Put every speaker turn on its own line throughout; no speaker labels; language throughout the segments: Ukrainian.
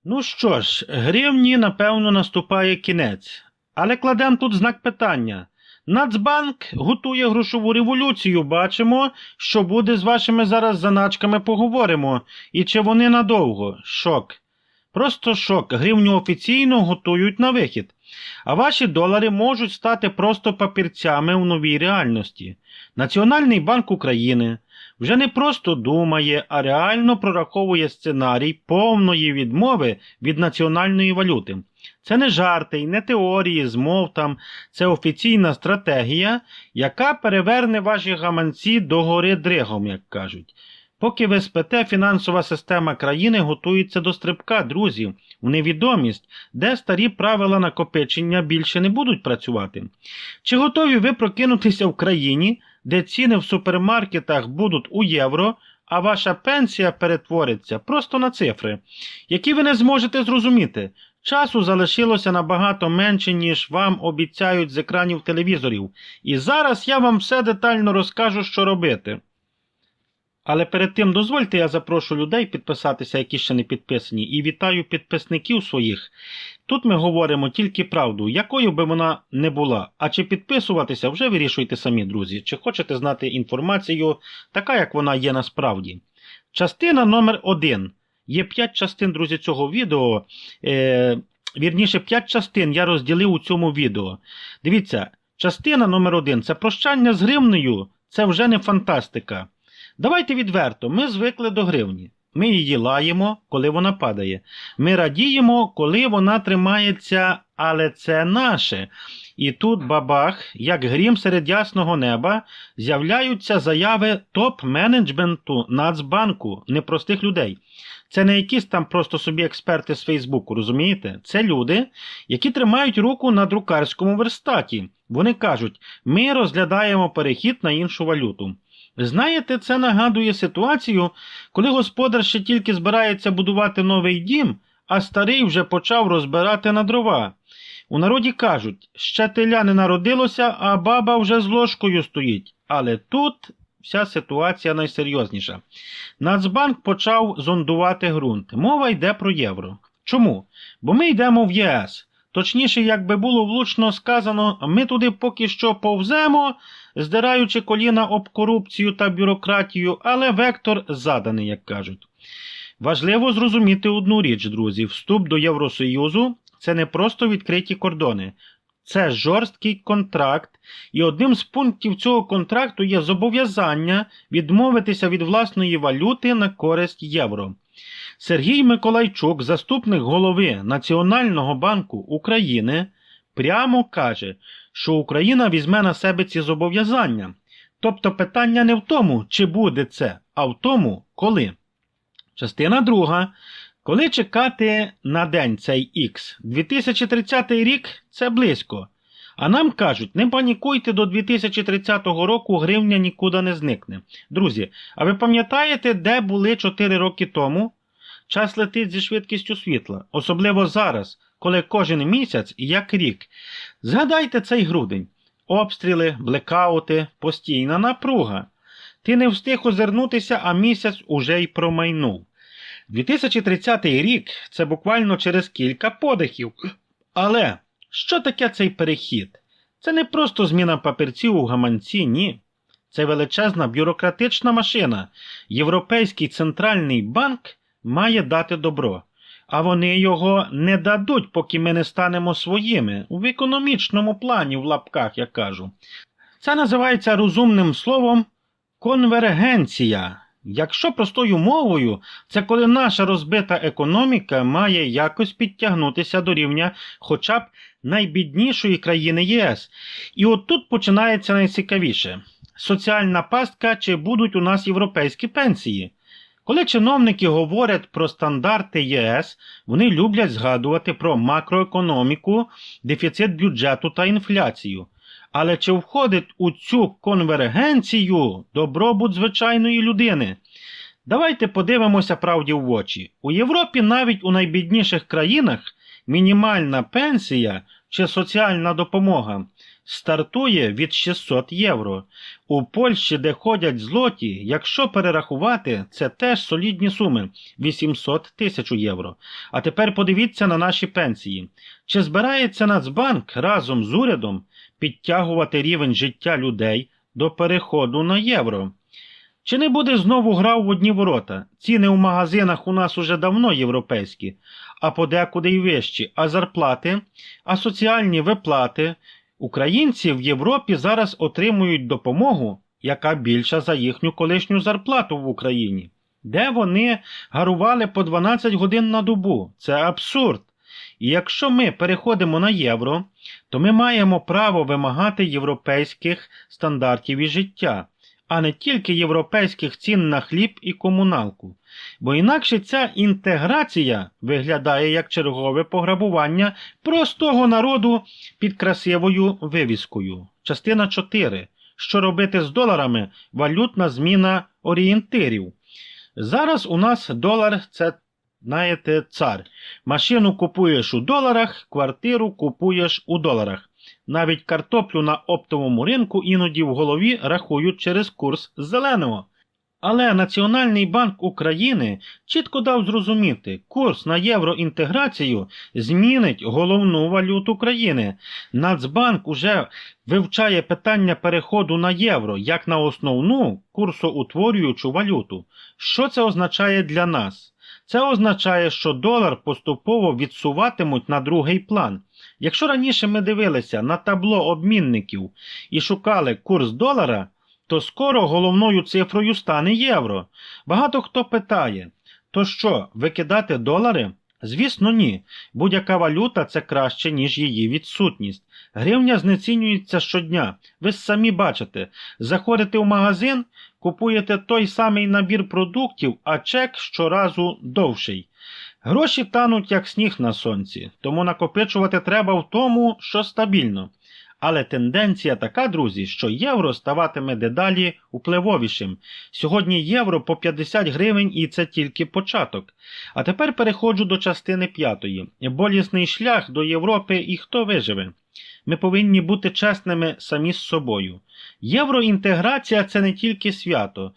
Ну що ж, гривні, напевно, наступає кінець. Але кладемо тут знак питання. Нацбанк готує грошову революцію. Бачимо, що буде з вашими зараз заначками, поговоримо. І чи вони надовго? Шок. Просто шок. Гривню офіційно готують на вихід. А ваші долари можуть стати просто папірцями у новій реальності. Національний банк України вже не просто думає, а реально прораховує сценарій повної відмови від національної валюти. Це не жарти, не теорії, змов там, це офіційна стратегія, яка переверне ваші гаманці догори дригом, як кажуть. Поки ви спите, фінансова система країни готується до стрибка, друзі, в невідомість, де старі правила накопичення більше не будуть працювати. Чи готові ви прокинутися в країні, де ціни в супермаркетах будуть у євро, а ваша пенсія перетвориться просто на цифри, які ви не зможете зрозуміти? Часу залишилося набагато менше, ніж вам обіцяють з екранів телевізорів. І зараз я вам все детально розкажу, що робити. Але перед тим дозвольте, я запрошу людей підписатися, які ще не підписані, і вітаю підписників своїх. Тут ми говоримо тільки правду, якою би вона не була. А чи підписуватися, вже вирішуйте самі, друзі. Чи хочете знати інформацію, така як вона є насправді. Частина номер 1. Є 5 частин, друзі, цього відео. Вірніше, 5 частин я розділив у цьому відео. Дивіться, частина номер 1. Це прощання з гривнею. Це вже не фантастика. Давайте відверто, ми звикли до гривні. Ми її лаємо, коли вона падає. Ми радіємо, коли вона тримається, але це наше. І тут бабах, як грім серед ясного неба, з'являються заяви топ-менеджменту Нацбанку, непростих людей. Це не якісь там просто собі експерти з Фейсбуку, розумієте? Це люди, які тримають руку на друкарському верстаті. Вони кажуть, ми розглядаємо перехід на іншу валюту. Знаєте, це нагадує ситуацію, коли господар ще тільки збирається будувати новий дім, а старий вже почав розбирати на дрова. У народі кажуть, ще теля не народилося, а баба вже з ложкою стоїть. Але тут вся ситуація найсерйозніша. Нацбанк почав зондувати ґрунт. Мова йде про євро. Чому? Бо ми йдемо в ЄС. Точніше, як би було влучно сказано, ми туди поки що повземо, здираючи коліна об корупцію та бюрократію, але вектор заданий, як кажуть. Важливо зрозуміти одну річ, друзі. Вступ до Євросоюзу – це не просто відкриті кордони. Це жорсткий контракт, і одним з пунктів цього контракту є зобов'язання відмовитися від власної валюти на користь євро. Сергій Миколайчук, заступник голови Національного банку України, прямо каже, що Україна візьме на себе ці зобов'язання. Тобто питання не в тому, чи буде це, а в тому, коли. Частина друга. Коли чекати на день цей Х? 2030 рік – це близько. А нам кажуть, не панікуйте, до 2030 року гривня нікуди не зникне. Друзі, а ви пам'ятаєте, де були 4 роки тому? Час летить зі швидкістю світла, особливо зараз, коли кожен місяць як рік. Згадайте цей грудень. Обстріли, блекаути, постійна напруга. Ти не встиг озирнутися, а місяць уже й промайнув. 2030 рік – це буквально через кілька подихів. Але що таке цей перехід? Це не просто зміна папірців у гаманці, ні. Це величезна бюрократична машина. Європейський центральний банк має дати добро. А вони його не дадуть, поки ми не станемо своїми. В економічному плані, в лапках, я кажу. Це називається розумним словом конвергенція. Якщо простою мовою, це коли наша розбита економіка має якось підтягнутися до рівня хоча б найбіднішої країни ЄС. І от тут починається найцікавіше. Соціальна пастка, чи будуть у нас європейські пенсії? Коли чиновники говорять про стандарти ЄС, вони люблять згадувати про макроекономіку, дефіцит бюджету та інфляцію. Але чи входить у цю конвергенцію добробут звичайної людини? Давайте подивимося правді в очі. У Європі навіть у найбідніших країнах мінімальна пенсія чи соціальна допомога стартує від 600 євро. У Польщі, де ходять злоті, якщо перерахувати, це теж солідні суми – 800 тисяч євро. А тепер подивіться на наші пенсії. Чи збирається Нацбанк разом з урядом підтягувати рівень життя людей до переходу на євро? Чи не буде знову гра в одні ворота? Ціни в магазинах у нас уже давно європейські, а подекуди й вищі. А зарплати, а соціальні виплати? Українці в Європі зараз отримують допомогу, яка більша за їхню колишню зарплату в Україні. Де вони гарували по 12 годин на добу? Це абсурд. І якщо ми переходимо на євро, то ми маємо право вимагати європейських стандартів і життя, а не тільки європейських цін на хліб і комуналку. Бо інакше ця інтеграція виглядає як чергове пограбування простого народу під красивою вивіскою. Частина 4. Що робити з доларами? Валютна зміна орієнтирів. Зараз у нас долар – це, знаєте, цар. Машину купуєш у доларах, квартиру купуєш у доларах. Навіть картоплю на оптовому ринку іноді в голові рахують через курс зеленого. Але Національний банк України чітко дав зрозуміти, курс на євроінтеграцію змінить головну валюту країни. Нацбанк уже вивчає питання переходу на євро як на основну курсоутворюючу валюту. Що це означає для нас? Це означає, що долар поступово відсуватимуть на другий план. Якщо раніше ми дивилися на табло обмінників і шукали курс долара, то скоро головною цифрою стане євро. Багато хто питає, то що, викидати долари? Звісно, ні. Будь-яка валюта – це краще, ніж її відсутність. Гривня знецінюється щодня. Ви самі бачите. Заходите в магазин, купуєте той самий набір продуктів, а чек щоразу довший. Гроші тануть, як сніг на сонці, тому накопичувати треба в тому, що стабільно. Але тенденція така, друзі, що євро ставатиме дедалі впливовішим. Сьогодні євро по 50 гривень і це тільки початок. А тепер переходжу до частини 5. Болісний шлях до Європи і хто виживе. Ми повинні бути чесними самі з собою. Євроінтеграція – це не тільки свято.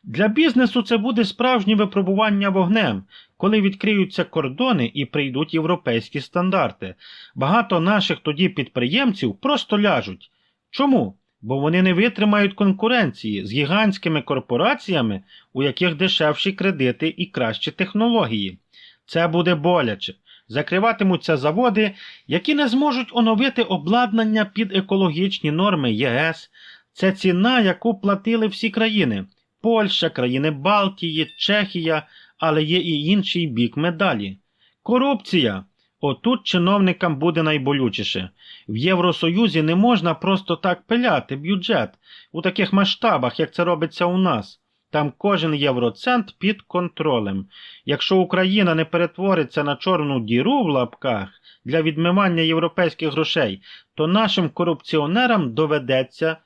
Для бізнесу це буде справжнє випробування вогнем, коли відкриються кордони і прийдуть європейські стандарти. Багато наших тоді підприємців просто ляжуть. Чому? Бо вони не витримають конкуренції з гігантськими корпораціями, у яких дешевші кредити і кращі технології. Це буде боляче. Закриватимуться заводи, які не зможуть оновити обладнання під екологічні норми ЄС. Це ціна, яку платили всі країни. Польща, країни Балтії, Чехія, але є і інший бік медалі. Корупція. Отут чиновникам буде найболючіше. В Євросоюзі не можна просто так пиляти бюджет у таких масштабах, як це робиться у нас. Там кожен євроцент під контролем. Якщо Україна не перетвориться на чорну діру в лапках для відмивання європейських грошей, то нашим корупціонерам доведеться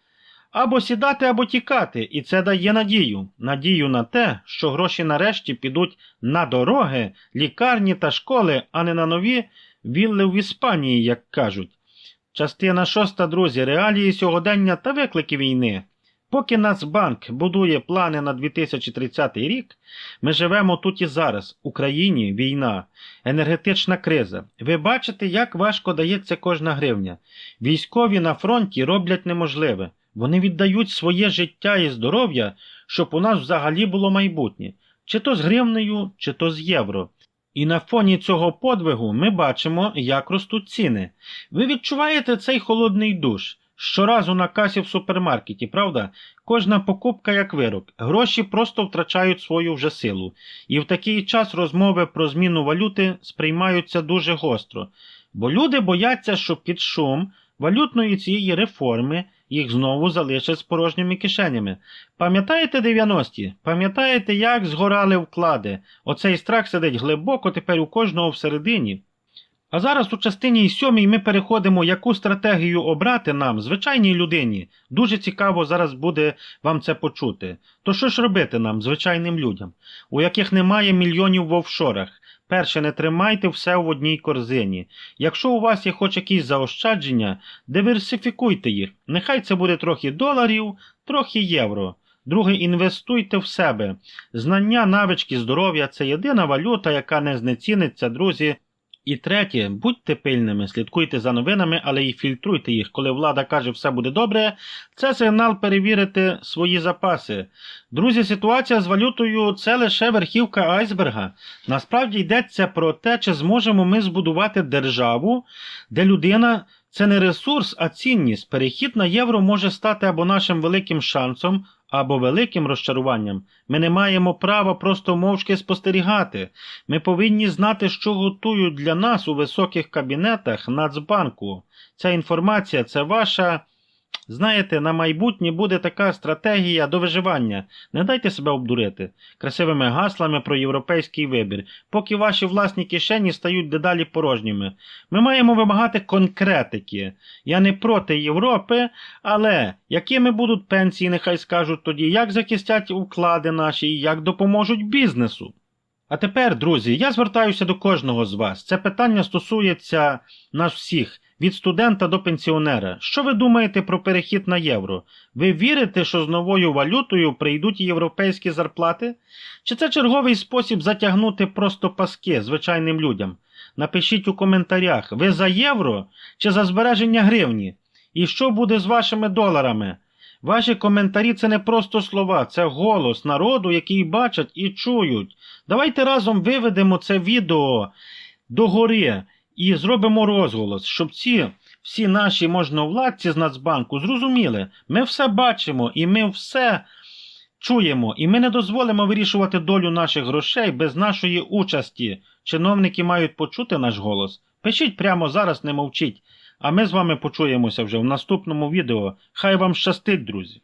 або сідати, або тікати, і це дає надію. Надію на те, що гроші нарешті підуть на дороги, лікарні та школи, а не на нові вілли в Іспанії, як кажуть. Частина 6, друзі, реалії сьогодення та виклики війни. Поки Нацбанк будує плани на 2030 рік, ми живемо тут і зараз. В Україні війна, енергетична криза. Ви бачите, як важко дається кожна гривня. Військові на фронті роблять неможливе. Вони віддають своє життя і здоров'я, щоб у нас взагалі було майбутнє. Чи то з гривнею, чи то з євро. І на фоні цього подвигу ми бачимо, як ростуть ціни. Ви відчуваєте цей холодний душ? Щоразу на касі в супермаркеті, правда? Кожна покупка як вирок. Гроші просто втрачають свою вже силу. І в такий час розмови про зміну валюти сприймаються дуже гостро. Бо люди бояться, що під шум валютної цієї реформи їх знову залишать з порожніми кишенями. Пам'ятаєте 90-ті? Пам'ятаєте, як згорали вклади? Оцей страх сидить глибоко тепер у кожного всередині. А зараз у частині 7 ми переходимо, яку стратегію обрати нам, звичайній людині. Дуже цікаво зараз буде вам це почути. То що ж робити нам, звичайним людям, у яких немає мільйонів в офшорах? Перше, не тримайте все в одній корзині. Якщо у вас є хоч якісь заощадження, диверсифікуйте їх. Нехай це буде трохи доларів, трохи євро. Друге, інвестуйте в себе. Знання, навички, здоров'я – це єдина валюта, яка не знеціниться, друзі. І третє, будьте пильними, слідкуйте за новинами, але і фільтруйте їх. Коли влада каже, все буде добре, це сигнал перевірити свої запаси. Друзі, ситуація з валютою – це лише верхівка айсберга. Насправді йдеться про те, чи зможемо ми збудувати державу, де людина – це не ресурс, а цінність. Перехід на євро може стати або нашим великим шансом, або великим розчаруванням. Ми не маємо права просто мовчки спостерігати. Ми повинні знати, що готують для нас у високих кабінетах Нацбанку. Ця інформація – це ваша... Знаєте, на майбутнє буде така стратегія до виживання. Не дайте себе обдурити красивими гаслами про європейський вибір, поки ваші власні кишені стають дедалі порожніми. Ми маємо вимагати конкретики. Я не проти Європи, але якими будуть пенсії, нехай скажуть тоді, як захистять вклади наші і як допоможуть бізнесу. А тепер, друзі, я звертаюся до кожного з вас. Це питання стосується нас всіх. Від студента до пенсіонера. Що ви думаєте про перехід на євро? Ви вірите, що з новою валютою прийдуть європейські зарплати? Чи це черговий спосіб затягнути просто паски звичайним людям? Напишіть у коментарях, ви за євро чи за збереження гривні? І що буде з вашими доларами? Ваші коментарі – це не просто слова, це голос народу, який бачать і чують. Давайте разом виведемо це відео догори і зробимо розголос, щоб всі наші можновладці з Нацбанку зрозуміли, ми все бачимо і ми все чуємо, і ми не дозволимо вирішувати долю наших грошей без нашої участі. Чиновники мають почути наш голос. Пишіть прямо зараз, не мовчіть. А ми з вами почуємося вже в наступному відео. Хай вам щастить, друзі!